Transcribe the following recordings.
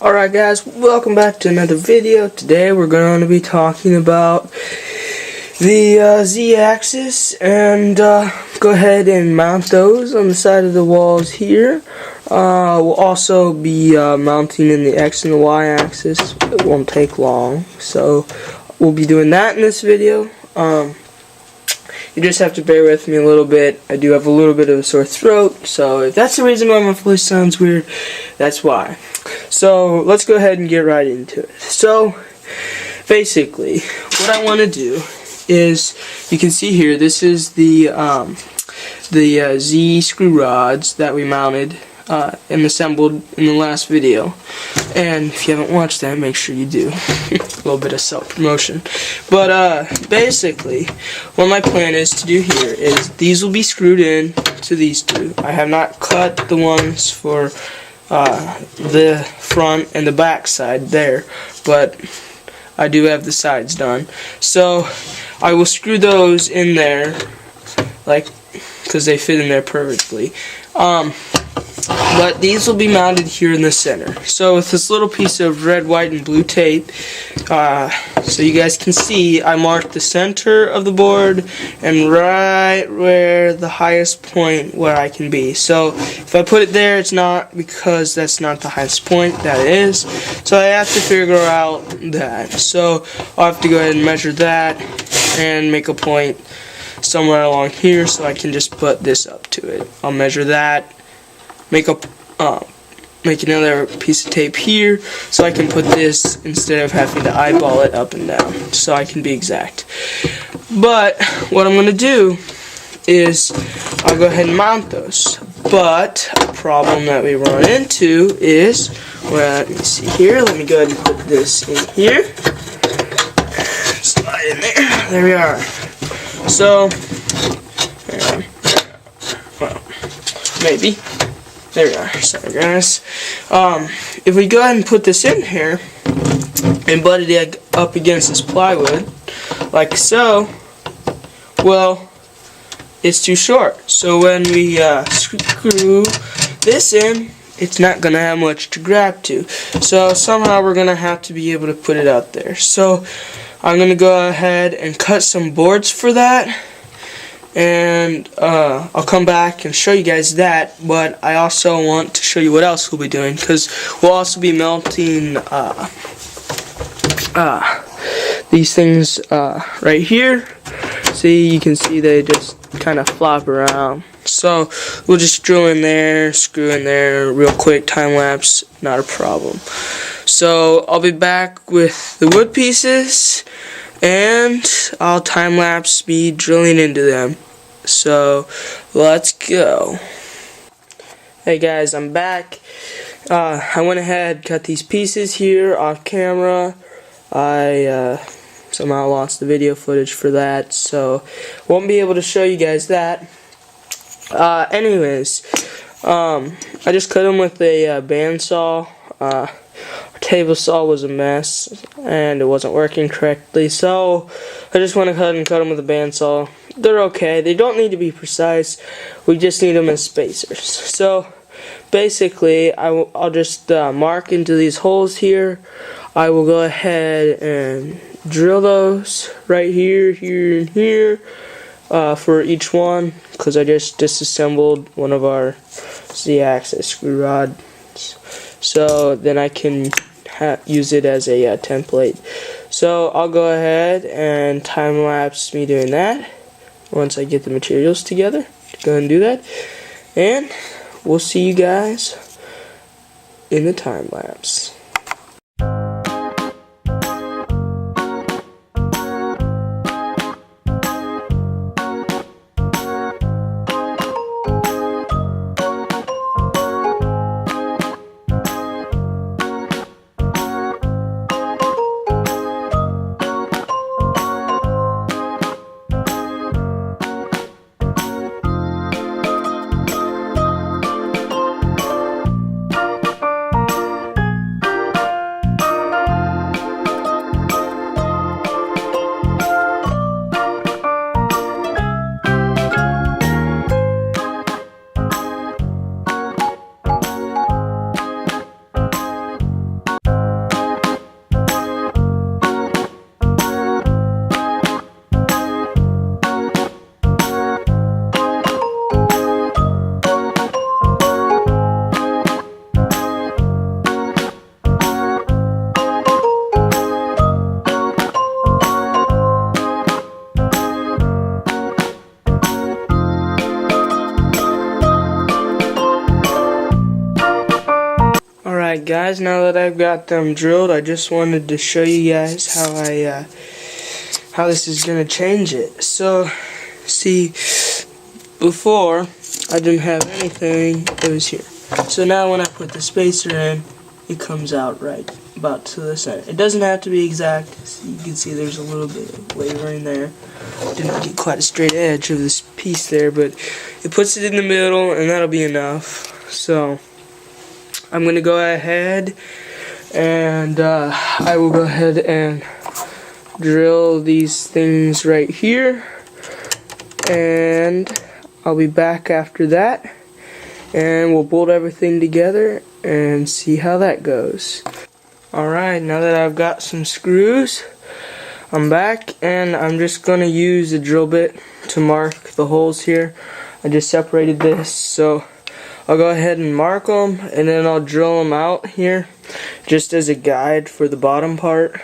Alright guys, welcome back to another video. Today we're going to be talking about the Z-axis and go ahead and mount those on the side of the walls here. We'll also be mounting in the X and the Y axis. It won't take long, so we'll be doing that in this video. You just have to bear with me a little bit. I do have a little bit of a sore throat, so if that's the reason why my voice sounds weird, that's why. So let's go ahead and get right into it. So basically, what I want to do is, you can see here, this is the Z screw rods that we mounted and assembled in the last video. And if you haven't watched that, make sure you do. A little bit of self-promotion. But basically, what my plan is to do here is these will be screwed in to these two. I have not cut the ones for the front and the back side there, but I do have the sides done. So I will screw those in there, like, because they fit in there perfectly. But these will be mounted here in the center. So with this little piece of red, white, and blue tape, so you guys can see, I marked the center of the board and right where the highest point where I can be. So if I put it there, it's not, because that's not the highest point, that is. So I have to figure out that. So I'll have to go ahead and measure that and make a point somewhere along here so I can just put this up to it. I'll measure that. Make another piece of tape here so I can put this instead of having to eyeball it up and down, so I can be exact. But what I'm going to do is I'll go ahead and mount those. But a problem that we run into is, well, let me see here, let me go ahead and put this in here. Slide in there. There we are. So, well, maybe. There we are. Sorry guys. If we go ahead and put this in here and butt it up against this plywood, like so, well, it's too short. So when we screw this in, it's not going to have much to grab to. So somehow we're going to have to be able to put it out there. So I'm going to go ahead and cut some boards for that. And I'll come back and show you guys that, but I also want to show you what else we'll be doing, because we'll also be melting these things right here. See, you can see they just kind of flop around. So we'll just drill in there, screw in there real quick, time lapse, not a problem. So I'll be back with the wood pieces, and I'll time-lapse me drilling into them. So let's go. Hey guys, I'm back. I went ahead, cut these pieces here off camera. I somehow lost the video footage for that, so won't be able to show you guys that. Anyways, I just cut them with a bandsaw. Our table saw was a mess and it wasn't working correctly, so I just went ahead and cut them with a bandsaw. They're okay. They don't need to be precise. We just need them as spacers. So basically, I'll just mark into these holes here. I will go ahead and drill those right here, here, and here for each one, because I just disassembled one of our Z-axis screw rods. So then I can use it as a template. So I'll go ahead and time lapse me doing that once I get the materials together. Go ahead and do that, and we'll see you guys in the time lapse. Alright guys, now that I've got them drilled, I just wanted to show you guys how this is going to change it. So, see, before I didn't have anything, it was here. So now when I put the spacer in, it comes out right about to the center. It doesn't have to be exact. So you can see there's a little bit of wavering there. Didn't get quite a straight edge of this piece there, but it puts it in the middle and that'll be enough. So I'm going to go ahead and I will go ahead and drill these things right here, and I'll be back after that and we'll bolt everything together and see how that goes. Alright, now that I've got some screws, I'm back and I'm just going to use a drill bit to mark the holes here. I just separated this, so I'll go ahead and mark them and then I'll drill them out here just as a guide for the bottom part,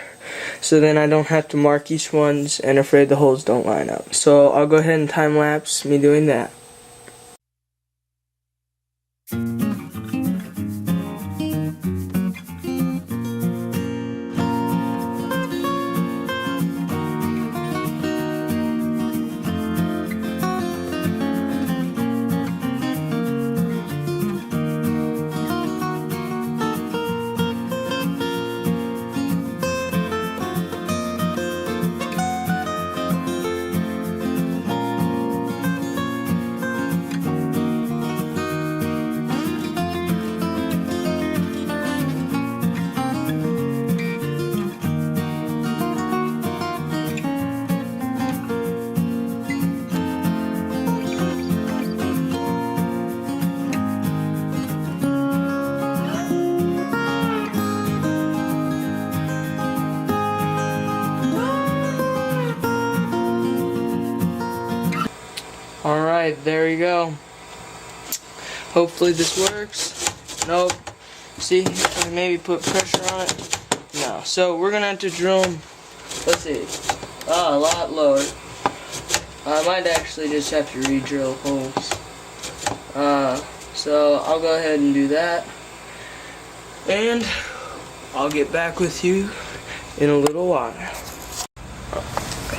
so then I don't have to mark each ones and afraid the holes don't line up. So I'll go ahead and time lapse me doing that. Alright, there you go. Hopefully this works. Nope. See, if I maybe put pressure on it. No. So we're gonna have to drill them, let's see, a lot lower. I might actually just have to re-drill holes. So I'll go ahead and do that. And I'll get back with you in a little while.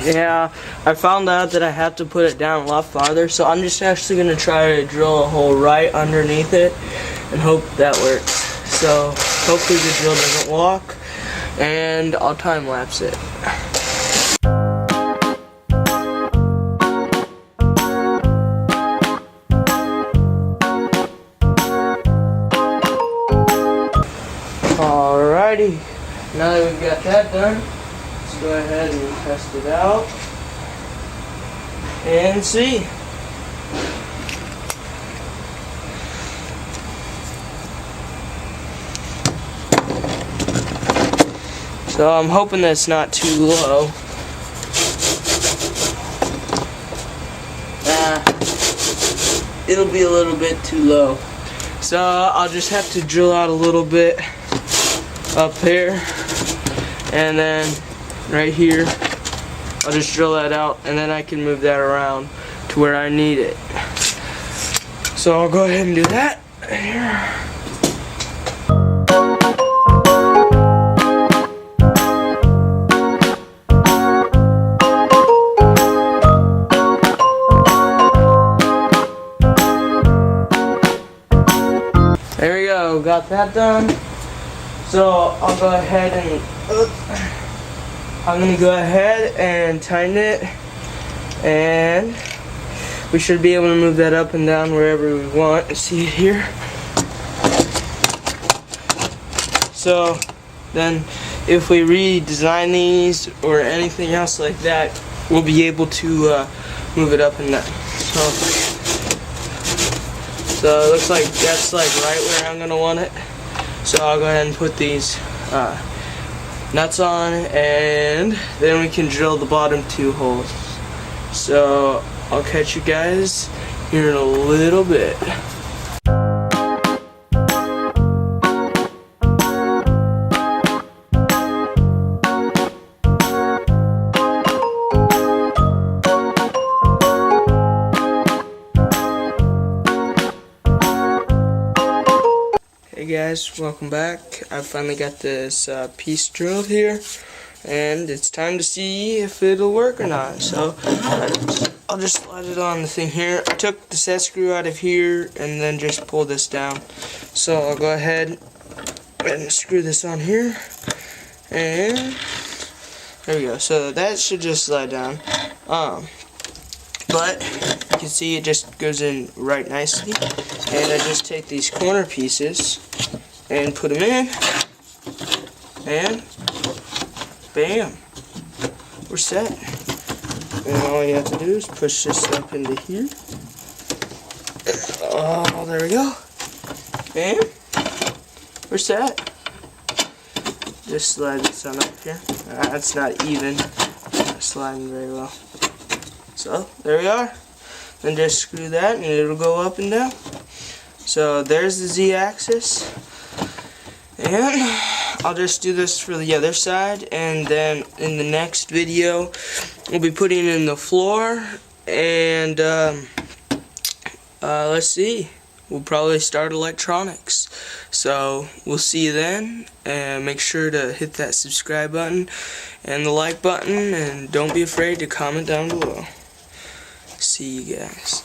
Yeah, I found out that I have to put it down a lot farther, so I'm just actually going to try to drill a hole right underneath it and hope that works. So hopefully the drill doesn't walk, and I'll time lapse it. Alrighty, now that we've got that done, let's go ahead and test it out and see. So I'm hoping that's not too low. It'll be a little bit too low. So I'll just have to drill out a little bit up here, and then right here I'll just drill that out, and then I can move that around to where I need it. So I'll go ahead and do that here. There we go, got that done. So I'll go ahead and I'm gonna go ahead and tighten it, and we should be able to move that up and down wherever we want. See it here? So then if we redesign these or anything else like that, we'll be able to move it up and down. So it looks like that's like right where I'm gonna want it. So I'll go ahead and put these nuts on, and then we can drill the bottom two holes. So I'll catch you guys here in a little bit. Hey guys, guys, welcome back. I finally got this piece drilled here, and it's time to see if it'll work or not. So I'll just slide it on the thing here. I took the set screw out of here and then just pull this down. So I'll go ahead and screw this on here, and there we go. So that should just slide down. But you can see it just goes in right nicely. And I just take these corner pieces and put them in, and bam, we're set. And all you have to do is push this up into here. Oh, there we go. And we're set. Just slide this on up here. It's not even. Not sliding very well. So there we are. Then just screw that and it'll go up and down. So there's the Z-axis. And I'll just do this for the other side, and then in the next video we'll be putting in the floor, and let's see, we'll probably start electronics. So we'll see you then, and make sure to hit that subscribe button and the like button, and don't be afraid to comment down below. See you guys.